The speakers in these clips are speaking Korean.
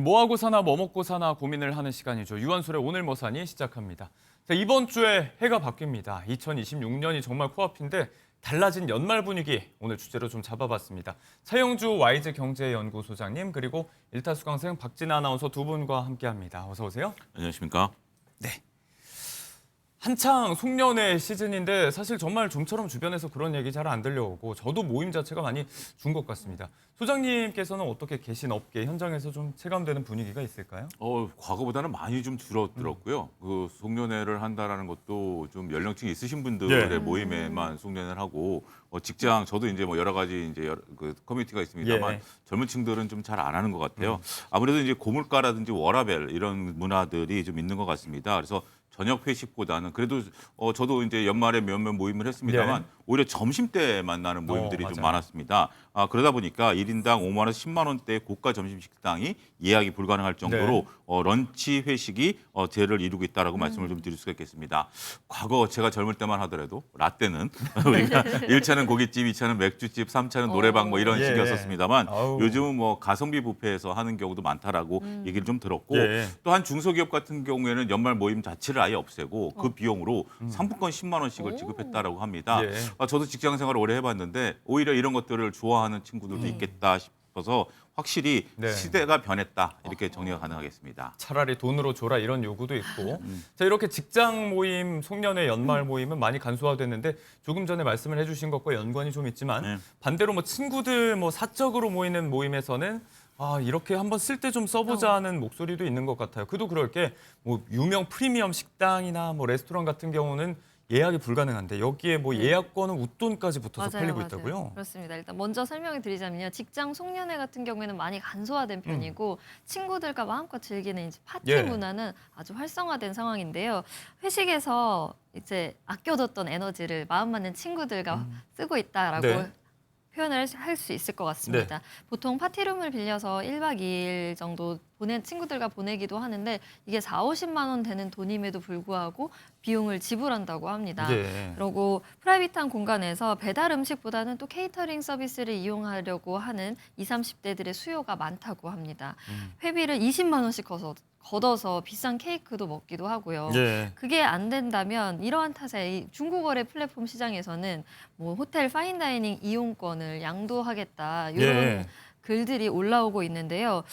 뭐 하고 사나 뭐 먹고 사나 고민을 하는 시간이죠. 유한솔의 오늘 뭐 사니 시작합니다. 자, 이번 주에 해가 바뀝니다. 2026년이 정말 코앞인데 달라진 연말 분위기 오늘 주제로 좀 잡아봤습니다. 차영주 YG 경제연구소장님 그리고 일타수강생 박진아 아나운서 두 분과 함께합니다. 어서 오세요. 안녕하십니까? 네. 한창 송년회 시즌인데 사실 정말 좀처럼 주변에서 그런 얘기 잘 안 들려오고 저도 모임 자체가 많이 준 것 같습니다. 소장님께서는 어떻게 계신 업계 현장에서 좀 체감되는 분위기가 있을까요? 과거보다는 많이 좀 줄어들었고요. 그 송년회를 한다라는 것도 좀 연령층이 있으신 분들의 예. 모임에만 송년회를 하고 직장 저도 이제 뭐 여러 가지 이제 그 커뮤니티가 있습니다만 예. 젊은 층들은 좀 잘 안 하는 것 같아요. 아무래도 이제 고물가라든지 워라밸 이런 문화들이 좀 있는 것 같습니다. 그래서 저녁 회식보다는 그래도 저도 이제 연말에 몇몇 모임을 했습니다만 예. 오히려 점심 때 만나는 모임들이 좀 맞아요. 많았습니다. 그러다 보니까 1인당 5만 원에서 10만 원대의 고가 점심 식당이 예약이 불가능할 정도로 네. 런치 회식이 대를 이루고 있다라고 말씀을 좀 드릴 수가 있겠습니다. 과거 제가 젊을 때만 하더라도 라떼는 우리가 1차는 고깃집, 2차는 맥주집, 3차는 노래방 뭐 이런 예. 식이었었습니다만 아우. 요즘은 뭐 가성비 뷔페에서 하는 경우도 많다라고 얘기를 좀 들었고 예. 또한 중소기업 같은 경우에는 연말 모임 자체를 아예 없애고 그 비용으로 상품권 10만 원씩을 지급했다라고 합니다. 예. 저도 직장 생활을 오래 해봤는데 오히려 이런 것들을 좋아하는 친구들도 있겠다 싶어서 확실히 네. 시대가 변했다 이렇게 정리가 가능하겠습니다. 차라리 돈으로 줘라 이런 요구도 있고 자 이렇게 직장 모임, 송년회, 연말 모임은 많이 간소화됐는데 조금 전에 말씀을 해주신 것과 연관이 좀 있지만 네. 반대로 뭐 친구들 뭐 사적으로 모이는 모임에서는 이렇게 한번 쓸 때 좀 써보자 하는 목소리도 있는 것 같아요. 그도 그럴 게 뭐 유명 프리미엄 식당이나 뭐 레스토랑 같은 경우는 예약이 불가능한데 여기에 뭐 예약권은 웃돈까지 붙어서 팔리고 있다고요? 그렇습니다. 일단 먼저 설명을 드리자면요. 직장 송년회 같은 경우에는 많이 간소화된 편이고 친구들과 마음껏 즐기는 이제 파티 예. 문화는 아주 활성화된 상황인데요. 회식에서 이제 아껴뒀던 에너지를 마음 맞는 친구들과 쓰고 있다라고 네. 표현을 할 수 있을 것 같습니다. 보통 파티룸을 빌려서 1박 2일 정도 친구들과 보내기도 하는데 이게 4, 50만 원 되는 돈임에도 불구하고 비용을 지불한다고 합니다. 예. 그리고 프라이빗한 공간에서 배달 음식보다는 또 케이터링 서비스를 이용하려고 하는 20, 30대들의 수요가 많다고 합니다. 회비를 20만 원씩 걷어서 비싼 케이크도 먹기도 하고요. 예. 그게 안 된다면 이러한 탓에 이 중고거래 플랫폼 시장에서는 뭐 호텔 파인다이닝 이용권을 양도하겠다 이런 예. 글들이 올라오고 있는데요.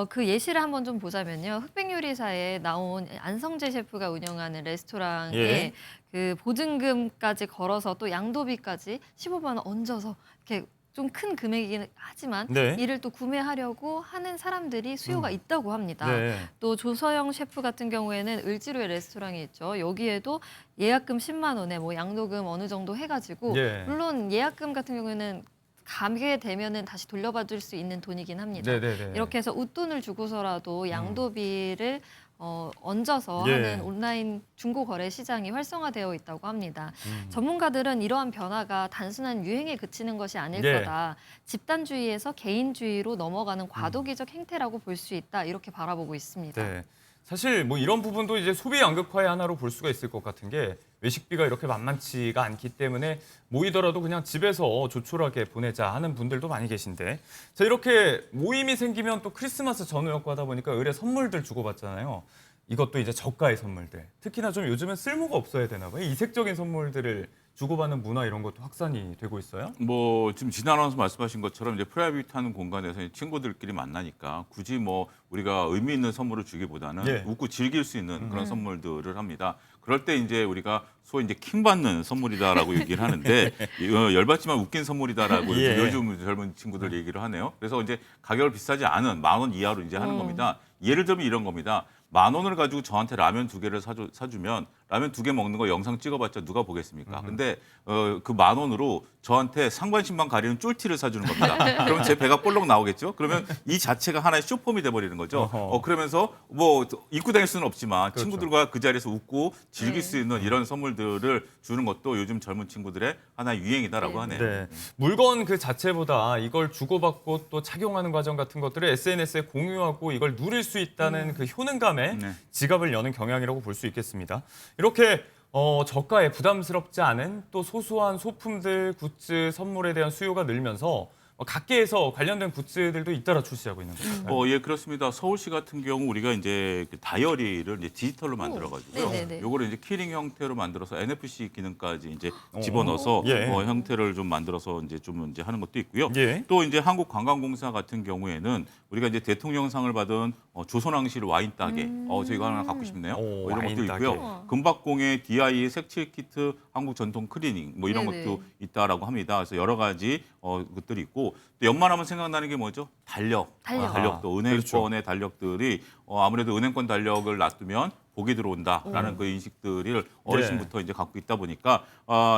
그 예시를 한번 좀 보자면요. 흑백요리사에 나온 안성재 셰프가 운영하는 레스토랑에 예. 그 보증금까지 걸어서 또 양도비까지 15만 원 얹어서 이렇게 좀 큰 금액이긴 하지만 네. 이를 또 구매하려고 하는 사람들이 수요가 있다고 합니다. 네. 또 조서영 셰프 같은 경우에는 을지로에 레스토랑이 있죠. 여기에도 예약금 10만 원에 뭐 양도금 어느 정도 해가지고 예. 물론 예약금 같은 경우에는 가게 되면은 다시 돌려받을 수 있는 돈이긴 합니다. 네네네. 이렇게 해서 웃돈을 주고서라도 양도비를 얹어서 예. 하는 온라인 중고 거래 시장이 활성화되어 있다고 합니다. 전문가들은 이러한 변화가 단순한 유행에 그치는 것이 아닐 예. 거다. 집단주의에서 개인주의로 넘어가는 과도기적 행태라고 볼 수 있다. 이렇게 바라보고 있습니다. 네. 사실 뭐 이런 부분도 이제 소비 양극화의 하나로 볼 수가 있을 것 같은 게 외식비가 이렇게 만만치가 않기 때문에 모이더라도 그냥 집에서 조촐하게 보내자 하는 분들도 많이 계신데 자 이렇게 모임이 생기면 또 크리스마스 전후였고 하다 보니까 의뢰 선물들 주고받잖아요. 이것도 이제 저가의 선물들. 특히나 좀 요즘은 쓸모가 없어야 되나 봐요. 이색적인 선물들을 주고받는 문화 이런 것도 확산이 되고 있어요. 뭐 지금 진아 아나운서 말씀하신 것처럼 이제 프라이빗한 공간에서 친구들끼리 만나니까 굳이 뭐 우리가 의미 있는 선물을 주기보다는 예. 웃고 즐길 수 있는 그런 선물들을 합니다. 그럴 때 이제 우리가 소위 이제 킹 받는 선물이다라고 얘기를 하는데 열받지만 웃긴 선물이다라고 예. 요즘 젊은 친구들 얘기를 하네요. 그래서 이제 가격을 비싸지 않은 10,000원 이하로 이제 하는 겁니다. 예를 들면 이런 겁니다. 10,000원을 가지고 저한테 라면 2개를 사주면 라면 2개 먹는 거 영상 찍어봤자 누가 보겠습니까? 근데 그 10,000원으로 저한테 상반신만 가리는 쫄티를 사주는 겁니다. 그러면 제 배가 볼록 나오겠죠? 그러면 이 자체가 하나의 쇼폼이 돼버리는 거죠. 어허. 그러면서 뭐 입고 다닐 수는 없지만 그렇죠. 친구들과 그 자리에서 웃고 즐길 네. 수 있는 이런 선물들을 주는 것도 요즘 젊은 친구들의 하나의 유행이다라고 하네요. 네. 물건 그 자체보다 이걸 주고받고 또 착용하는 과정 같은 것들을 SNS에 공유하고 이걸 누릴 수 있다는 그 효능감에 네. 지갑을 여는 경향이라고 볼 수 있겠습니다. 이렇게 저가에 부담스럽지 않은 또 소소한 소품들, 굿즈, 선물에 대한 수요가 늘면서 각계에서 관련된 굿즈들도 잇따라 출시하고 있는 거죠. 예, 그렇습니다. 서울시 같은 경우 우리가 이제 그 다이어리를 이제 디지털로 만들어가지고요. 네네네. 요거를 이제 키링 형태로 만들어서 NFC 기능까지 이제 집어넣어서 예. 형태를 좀 만들어서 이제 좀 이제 하는 것도 있고요. 예. 또 이제 한국관광공사 같은 경우에는 우리가 이제 대통령상을 받은 조선왕실 와인 따개, 저희가 하나 갖고 싶네요. 오, 이런 와인 것도 따개. 있고요. 금박공예 DI 색칠 키트, 한국 전통 클리닝 뭐 이런 네네. 것도 있다라고 합니다. 그래서 여러 가지 것들이 있고 또 연말하면 생각나는 게 뭐죠? 달력. 달력. 달력도 은행권의 달력들이 아무래도 은행권 달력을 놔두면 복이 들어온다라는 그 인식들을 어르신부터 이제 갖고 있다 보니까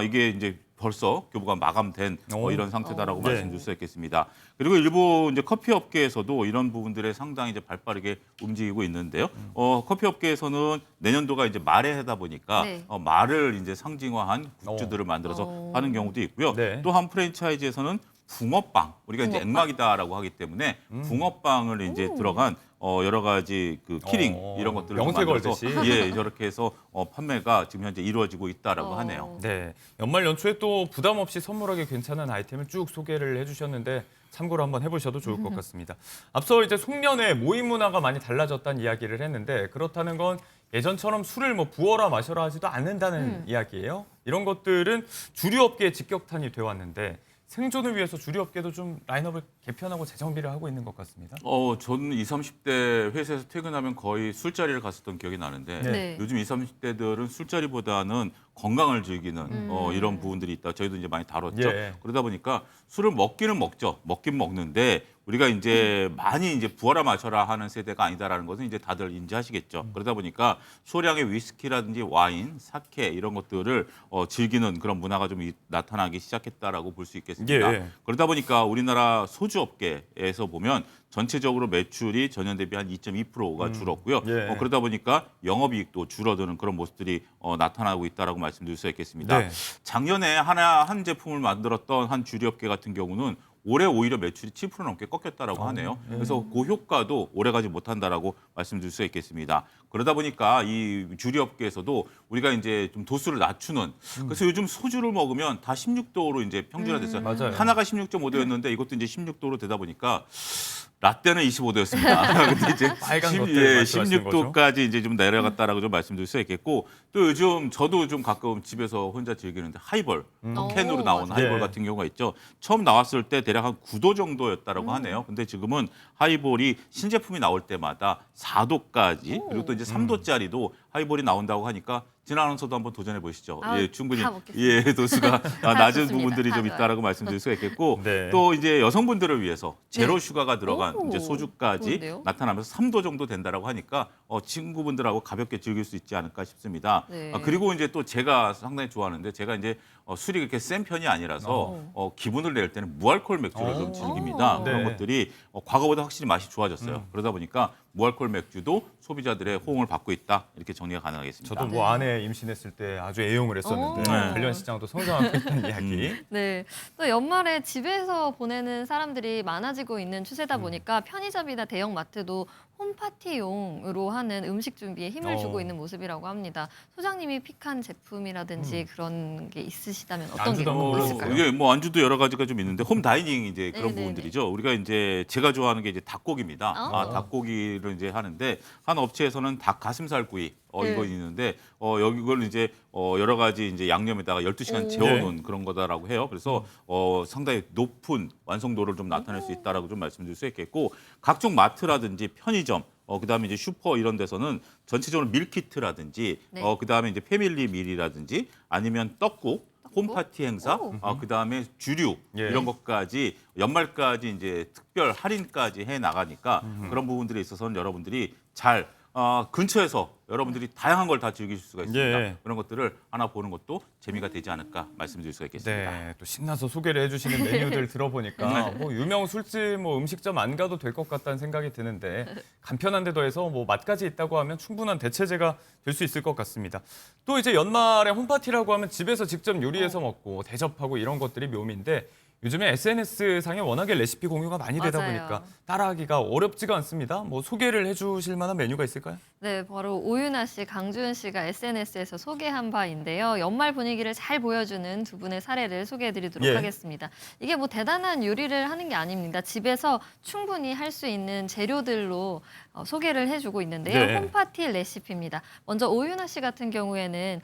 이게 이제 벌써 교부가 마감된 이런 상태다라고 네. 말씀드릴 수 있겠습니다. 그리고 일부 이제 커피 업계에서도 이런 부분들에 상당히 이제 발빠르게 움직이고 있는데요. 커피 업계에서는 내년도가 이제 말에 하다 보니까 네. 말을 이제 상징화한 굿즈들을 만들어서 하는 경우도 있고요. 네. 또 한 프랜차이즈에서는 붕어빵, 우리가 이제 붕어빵? 액막이다라고 하기 때문에 붕어빵을 이제 들어간 여러 가지 그 키링 이런 것들을 좀 명세 만들어서 걸듯이. 저렇게 해서 판매가 지금 현재 이루어지고 있다라고 하네요. 네, 연말 연초에 또 부담 없이 선물하기 괜찮은 아이템을 쭉 소개를 해주셨는데 참고로 한번 해보셔도 좋을 것 같습니다. 앞서 이제 송년회 모임 문화가 많이 달라졌다는 이야기를 했는데 그렇다는 건 예전처럼 술을 뭐 부어라 마셔라 하지도 않는다는 이야기예요. 이런 것들은 주류업계의 직격탄이 되어왔는데 생존을 위해서 주류업계도 좀 라인업을 개편하고 재정비를 하고 있는 것 같습니다. 저는 20, 30대 회사에서 퇴근하면 거의 술자리를 갔었던 기억이 나는데 네. 요즘 20, 30대들은 술자리보다는 건강을 즐기는 이런 부분들이 있다. 저희도 이제 많이 다뤘죠. 예. 그러다 보니까 술을 먹기는 먹죠. 먹긴 먹는데 우리가 이제 많이 이제 부어라 마셔라 하는 세대가 아니다라는 것은 이제 다들 인지하시겠죠. 그러다 보니까 소량의 위스키라든지 와인, 사케 이런 것들을 즐기는 그런 문화가 좀 나타나기 시작했다라고 볼 수 있겠습니다. 예. 그러다 보니까 우리나라 소주 업계에서 보면 전체적으로 매출이 전년 대비 한 2.2%가 줄었고요. 예. 그러다 보니까 영업이익도 줄어드는 그런 모습들이 나타나고 있다라고 말씀드릴 수 있겠습니다. 네. 작년에 한 제품을 만들었던 한 주류업계 같은 경우는 올해 오히려 매출이 7% 넘게 꺾였다라고 하네요. 그래서 그 효과도 오래가지 못한다라고 말씀드릴 수 있겠습니다. 그러다 보니까 이 주류업계에서도 우리가 이제 좀 도수를 낮추는 그래서 요즘 소주를 먹으면 다 16도로 이제 평준화됐어요. 맞아요. 하나가 16.5도였는데 이것도 이제 16도로 되다 보니까 라떼는 25도였습니다. 근데 이제 빨간 것들 말씀하시는 16도까지 이제 좀 내려갔다라고 좀 말씀드릴 수 있겠고 또 요즘 저도 좀 가끔 집에서 혼자 즐기는데 하이볼 캔으로 나온 맞아요. 하이볼 예. 같은 경우가 있죠. 처음 나왔을 때 대략 한 9도 정도였다라고 하네요. 근데 지금은 하이볼이 신제품이 나올 때마다 4도까지 그리고 또 이제 3도짜리도 하이볼이 나온다고 하니까 진아 아나운서도 한번 도전해 보시죠. 아, 충분히 다 먹겠습니다. 도수가 낮은 좋습니다. 부분들이 좀 좋아요. 있다라고 말씀드릴 수가 있겠고 네. 또 이제 여성분들을 위해서 제로 네. 슈가가 들어간 오, 이제 소주까지 좋은데요? 나타나면서 3도 정도 된다라고 하니까 친구분들하고 가볍게 즐길 수 있지 않을까 싶습니다. 네. 그리고 이제 또 제가 상당히 좋아하는데 제가 이제 술이 그렇게 센 편이 아니라서 기분을 낼 때는 무알콜 맥주를 좀 즐깁니다. 오. 그런 네. 것들이 과거보다 확실히 맛이 좋아졌어요. 그러다 보니까 무알콜 맥주도 소비자들의 호응을 받고 있다 이렇게 정리가 가능하겠습니다. 저도 뭐 아내 임신했을 때 아주 애용을 했었는데 오. 관련 시장도 성장하고 있다는 이야기. 네. 또 연말에 집에서 보내는 사람들이 많아지고 있는 추세다 보니까 편의점이나 대형 마트도 홈파티용으로 하는 음식 준비에 힘을 주고 있는 모습이라고 합니다. 소장님이 픽한 제품이라든지 그런 게 있으시다면 어떤 게 안주도 한번 있을까요? 이게 뭐 안주도 여러 가지가 좀 있는데 홈 다이닝 이제 그런 네네네. 부분들이죠. 우리가 이제 제가 좋아하는 게 이제 닭고기입니다. 닭고기를 이제 하는데 한 업체에서는 닭 가슴살구이 네. 이거 있는데 이걸 이제 여러 가지 이제 양념에다가 12시간 오. 재워놓은 그런 거다라고 해요. 그래서 상당히 높은 완성도를 좀 나타낼 수 있다라고 좀 말씀드릴 수 있겠고 각종 마트라든지 편의점 그다음에 이제 슈퍼 이런 데서는 전체적으로 밀키트라든지 네. 그다음에 이제 패밀리 밀이라든지 아니면 떡국 홈파티 행사, 오. 그다음에 주류 예. 이런 것까지 연말까지 이제 특별 할인까지 해 나가니까 그런 부분들에 있어서는 여러분들이 잘 근처에서 여러분들이 다양한 걸 다 즐기실 수가 있습니다. 예. 그런 것들을 하나 보는 것도 재미가 되지 않을까 말씀드릴 수가 있겠습니다. 네, 또 신나서 소개를 해주시는 메뉴들 들어보니까 뭐 유명 술집, 뭐 음식점 안 가도 될 것 같다는 생각이 드는데 간편한 데 더해서 뭐 맛까지 있다고 하면 충분한 대체제가 될 수 있을 것 같습니다. 또 이제 연말에 홈파티라고 하면 집에서 직접 요리해서 먹고 대접하고 이런 것들이 묘미인데 요즘에 SNS상에 워낙에 레시피 공유가 많이 되다 맞아요. 보니까 따라하기가 어렵지가 않습니다. 뭐 소개를 해주실 만한 메뉴가 있을까요? 네, 바로 오윤아 씨, 강주은 씨가 SNS에서 소개한 바인데요. 연말 분위기를 잘 보여주는 두 분의 사례를 소개해드리도록 예. 하겠습니다. 이게 뭐 대단한 요리를 하는 게 아닙니다. 집에서 충분히 할 수 있는 재료들로 소개를 해주고 있는데요. 네. 홈파티 레시피입니다. 먼저 오윤아 씨 같은 경우에는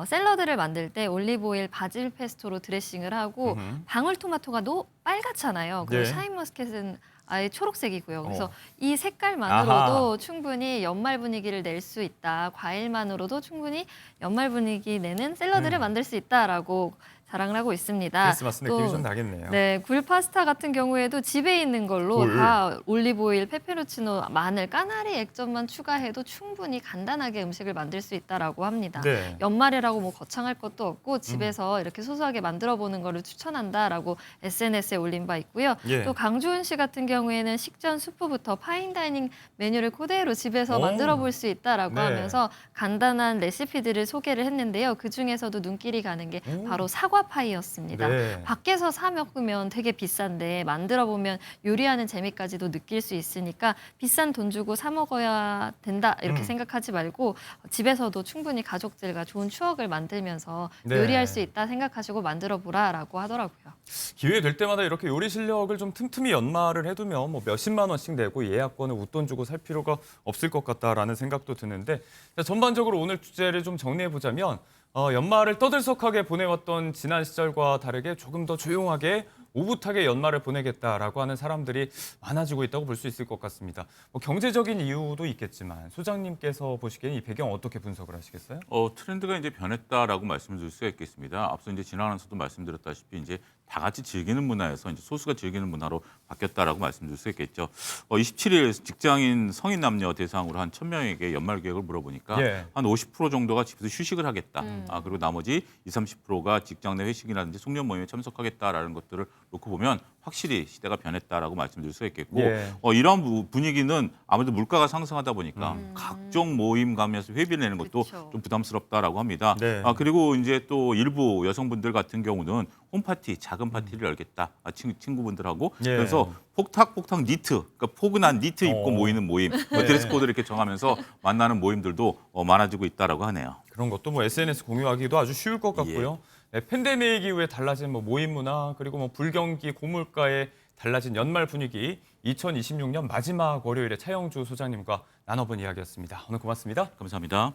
샐러드를 만들 때 올리브오일, 바질 페스토로 드레싱을 하고 음흠. 방울토마토가 빨갛잖아요. 그리고 네. 샤인머스켓은 아예 초록색이고요. 그래서 어. 이 색깔만으로도 아하. 충분히 연말 분위기를 낼 수 있다. 과일만으로도 충분히 연말 분위기 내는 샐러드를 만들 수 있다라고 자랑을 하고 있습니다. 크리스마스 느낌이 또 좀 나겠네요. 네, 굴 파스타 같은 경우에도 집에 있는 걸로 굴. 다 올리브오일, 페페로치노, 마늘, 까나리 액젓만 추가해도 충분히 간단하게 음식을 만들 수 있다라고 합니다. 네. 연말이라고 뭐 거창할 것도 없고 집에서 이렇게 소소하게 만들어 보는 거를 추천한다라고 SNS에 올린 바 있고요. 예. 또 강주은 씨 같은 경우에는 식전 수프부터 파인다이닝 메뉴를 그대로 집에서 오. 만들어 볼 수 있다라고 네. 하면서 간단한 레시피들을 소개를 했는데요. 그 중에서도 눈길이 가는 게 오. 바로 사과 파이였습니다. 네. 밖에서 사 먹으면 되게 비싼데 만들어 보면 요리하는 재미까지도 느낄 수 있으니까 비싼 돈 주고 사 먹어야 된다 이렇게 생각하지 말고 집에서도 충분히 가족들과 좋은 추억을 만들면서 네. 요리할 수 있다 생각하시고 만들어 보라라고 하더라고요. 기회 될 때마다 이렇게 요리 실력을 좀 틈틈이 연말을 해두면 뭐 몇십만 원씩 내고 예약권을 웃돈 주고 살 필요가 없을 것 같다라는 생각도 드는데 자, 전반적으로 오늘 주제를 좀 정리해 보자면 연말을 떠들썩하게 보내왔던 지난 시절과 다르게 조금 더 조용하게 오붓하게 연말을 보내겠다라고 하는 사람들이 많아지고 있다고 볼 수 있을 것 같습니다. 뭐 경제적인 이유도 있겠지만 소장님께서 보시기엔 이 배경 어떻게 분석을 하시겠어요? 트렌드가 이제 변했다라고 말씀을 드릴 수가 있겠습니다. 앞서 이제 지나가면서도 말씀드렸다시피 이제 다 같이 즐기는 문화에서 이제 소수가 즐기는 문화로 바뀌었다라고 말씀드릴 수 있겠죠. 27일 직장인 성인 남녀 대상으로 한 1,000명에게 연말 계획을 물어보니까 예. 한 50% 정도가 집에서 휴식을 하겠다. 그리고 나머지 20-30%가 직장 내 회식이라든지 송년 모임에 참석하겠다라는 것들을 놓고 보면 확실히 시대가 변했다라고 말씀드릴 수가 있겠고 예. 이런 분위기는 아무래도 물가가 상승하다 보니까 각종 모임 가면서 회비를 내는 것도 그쵸. 좀 부담스럽다라고 합니다. 네. 그리고 이제 또 일부 여성분들 같은 경우는 홈파티, 작은 파티를 열겠다. 친구분들하고. 예. 그래서 폭탁 니트, 그러니까 포근한 니트 입고 모이는 모임, 드레스 코드 이렇게 정하면서 만나는 모임들도 많아지고 있다라고 하네요. 그런 것도 뭐 SNS 공유하기도 아주 쉬울 것 같고요. 네, 팬데믹 이후에 달라진 뭐 모임 문화 그리고 뭐 불경기 고물가에 달라진 연말 분위기 2026년 마지막 월요일에 차영주 소장님과 나눠본 이야기였습니다. 오늘 고맙습니다. 감사합니다.